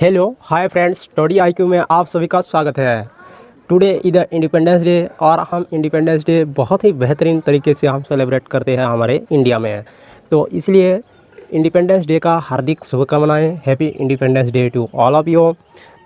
Hello hi friends, study IQ में आप सभी का स्वागत है। Today is the independence day और हम इंडिपेंडेंस डे बहुत ही बेहतरीन तरीके से हम सेलिब्रेट करते हैं हमारे इंडिया में। तो इसलिए इंडिपेंडेंस डे का हार्दिक शुभकामनाएं। Happy independence day to all of you.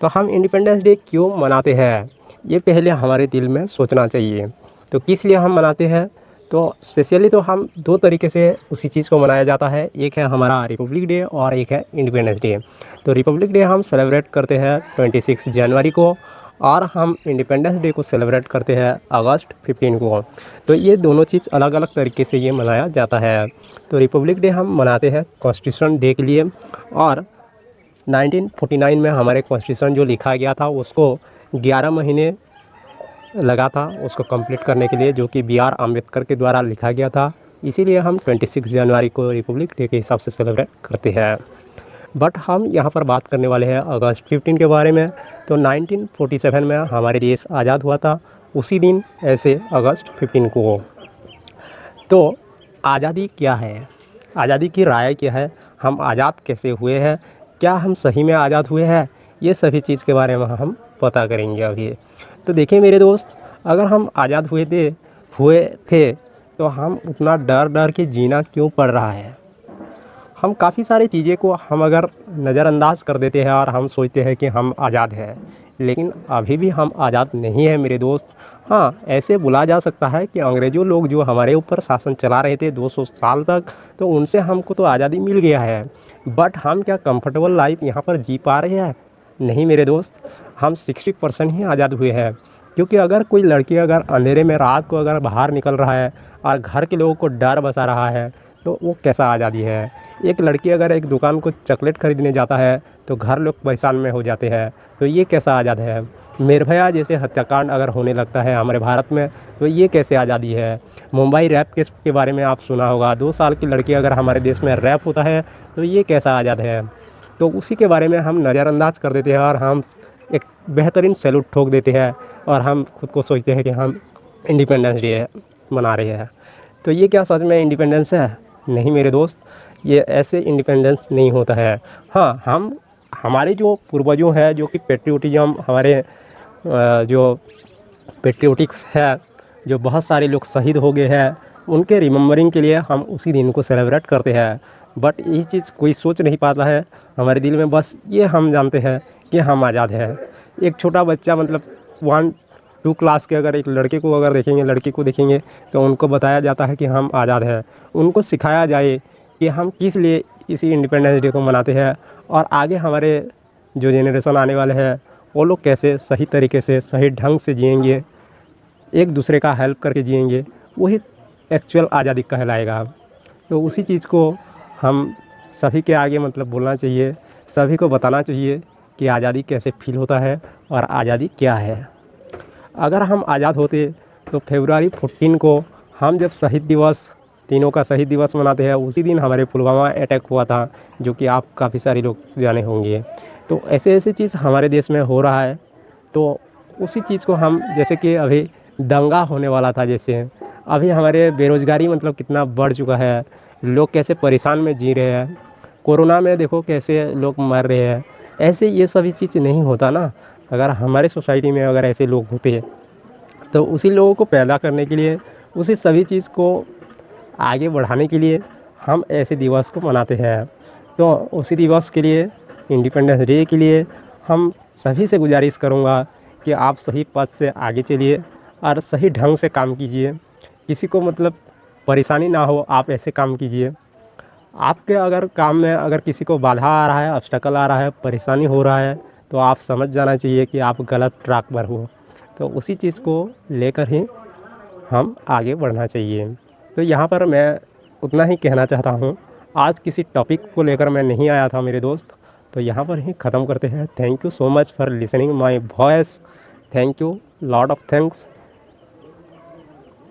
तो हम इंडिपेंडेंस डे क्यों मनाते हैं, ये पहले हमारे दिल में सोचना चाहिए। तो किस लिए हम मनाते हैं, तो स्पेशली तो हम दो तरीके से उसी चीज़ को मनाया जाता है। एक है हमारा रिपब्लिक डे और एक है इंडिपेंडेंस डे। तो रिपब्लिक डे हम सेलिब्रेट करते हैं 26 जनवरी को और हम इंडिपेंडेंस डे को सेलिब्रेट करते हैं अगस्त 15 को। तो ये दोनों चीज़ अलग अलग तरीके से ये मनाया जाता है। तो रिपब्लिक डे हम मनाते हैं कॉन्स्टिट्यूशन डे के लिए, और 1949 में हमारे कॉन्स्टिट्यूशन जो लिखा गया था उसको 11 महीने लगा था उसको कंप्लीट करने के लिए, जो कि बी आर अम्बेडकर के द्वारा लिखा गया था। इसीलिए हम 26 जनवरी को रिपब्लिक डे के हिसाब से सेलिब्रेट करते हैं। बट हम यहाँ पर बात करने वाले हैं अगस्त 15 के बारे में। तो 1947 में हमारे देश आज़ाद हुआ था, उसी दिन ऐसे अगस्त 15 को। तो आज़ादी क्या है, आज़ादी की राय क्या है, हम आज़ाद कैसे हुए हैं, क्या हम सही में आज़ाद हुए हैं, ये सभी चीज़ के बारे में हम पता करेंगे अभी। तो देखिए मेरे दोस्त, अगर हम आज़ाद हुए थे तो हम उतना डर के जीना क्यों पड़ रहा है। हम काफ़ी सारी चीज़ें को हम अगर नज़रअंदाज कर देते हैं और हम सोचते हैं कि हम आज़ाद हैं, लेकिन अभी भी हम आज़ाद नहीं हैं मेरे दोस्त। हाँ, ऐसे बोला जा सकता है कि अंग्रेज़ों लोग जो हमारे ऊपर शासन चला रहे थे 200 साल तक, तो उनसे हमको तो आज़ादी मिल गया है। बट हम क्या कंफर्टेबल लाइफ यहाँ पर जी पा रहे हैं? नहीं मेरे दोस्त, हम 60% ही आज़ाद हुए हैं। क्योंकि अगर कोई लड़की अगर अंधेरे में रात को अगर बाहर निकल रहा है और घर के लोगों को डर बसा रहा है, तो वो कैसा आज़ादी है। एक लड़की अगर एक दुकान को चॉकलेट खरीदने जाता है तो घर लोग परेशान में हो जाते हैं, तो ये कैसा आज़ाद है। निर्भया जैसे हत्याकांड अगर होने लगता है हमारे भारत में, तो ये कैसे आज़ादी है। मुंबई रैप केस के बारे में आप सुना होगा, 2 साल की लड़की अगर हमारे देश में रैप होता है तो ये कैसा आज़ाद है। तो उसी के बारे में हम नज़रअंदाज कर देते हैं और हम एक बेहतरीन सैल्यूट ठोक देते हैं और हम खुद को सोचते हैं कि हम इंडिपेंडेंस डे मना रहे हैं। तो ये क्या सच में इंडिपेंडेंस है? नहीं मेरे दोस्त, ये ऐसे इंडिपेंडेंस नहीं होता है। हाँ, हम हमारे जो पूर्वजों हैं जो कि पेट्रियोटिज़म हमारे जो पेट्रियोटिक्स है, जो बहुत सारे लोग शहीद हो गए हैं, उनके रिमेम्बरिंग के लिए हम उसी दिन को सेलिब्रेट करते हैं। बट ये चीज़ कोई सोच नहीं पाता है हमारे दिल में। बस ये हम जानते हैं कि हम आज़ाद हैं। एक छोटा बच्चा मतलब 1-2 क्लास के अगर एक लड़के को अगर देखेंगे, लड़की को देखेंगे, तो उनको बताया जाता है कि हम आज़ाद हैं। उनको सिखाया जाए कि हम किस लिए इसी इंडिपेंडेंस डे को मनाते हैं, और आगे हमारे जो जेनरेशन आने वाले हैं वो लोग कैसे सही तरीके से सही ढंग से जिएंगे, एक दूसरे का हेल्प करके जिएंगे, वही एक्चुअल आज़ादी कहलाएगा। तो उसी चीज़ को हम सभी के आगे मतलब बोलना चाहिए, सभी को बताना चाहिए कि आज़ादी कैसे फील होता है और आज़ादी क्या है। अगर हम आज़ाद होते तो फरवरी 14 को हम जब शहीद दिवस, तीनों का शहीद दिवस मनाते हैं, उसी दिन हमारे पुलवामा अटैक हुआ था, जो कि आप काफ़ी सारे लोग जाने होंगे। तो ऐसे चीज़ हमारे देश में हो रहा है। तो उसी चीज़ को हम, जैसे कि अभी दंगा होने वाला था, जैसे अभी हमारे बेरोज़गारी मतलब कितना बढ़ चुका है, लोग कैसे परेशान में जी रहे हैं, कोरोना में देखो कैसे लोग मर रहे हैं। ऐसे ये सभी चीज़ नहीं होता ना। अगर हमारे सोसाइटी में अगर ऐसे लोग होते हैं तो उसी लोगों को पैदा करने के लिए, उसी सभी चीज़ को आगे बढ़ाने के लिए हम ऐसे दिवस को मनाते हैं। तो उसी दिवस के लिए, इंडिपेंडेंस डे के लिए, हम सभी से गुजारिश करूँगा कि आप सही पथ से आगे चलिए और सही ढंग से काम कीजिए। किसी को मतलब परेशानी ना हो, आप ऐसे काम कीजिए। आपके अगर काम में अगर किसी को बाधा आ रहा है, ऑब्स्टेकल आ रहा है, परेशानी हो रहा है, तो आप समझ जाना चाहिए कि आप गलत ट्रैक पर हो। तो उसी चीज़ को लेकर ही हम आगे बढ़ना चाहिए। तो यहाँ पर मैं उतना ही कहना चाहता हूँ। आज किसी टॉपिक को लेकर मैं नहीं आया था मेरे दोस्त। तो यहाँ पर ही ख़त्म करते हैं। Thank you so much for listening my voice. Thank you, lot of thanks.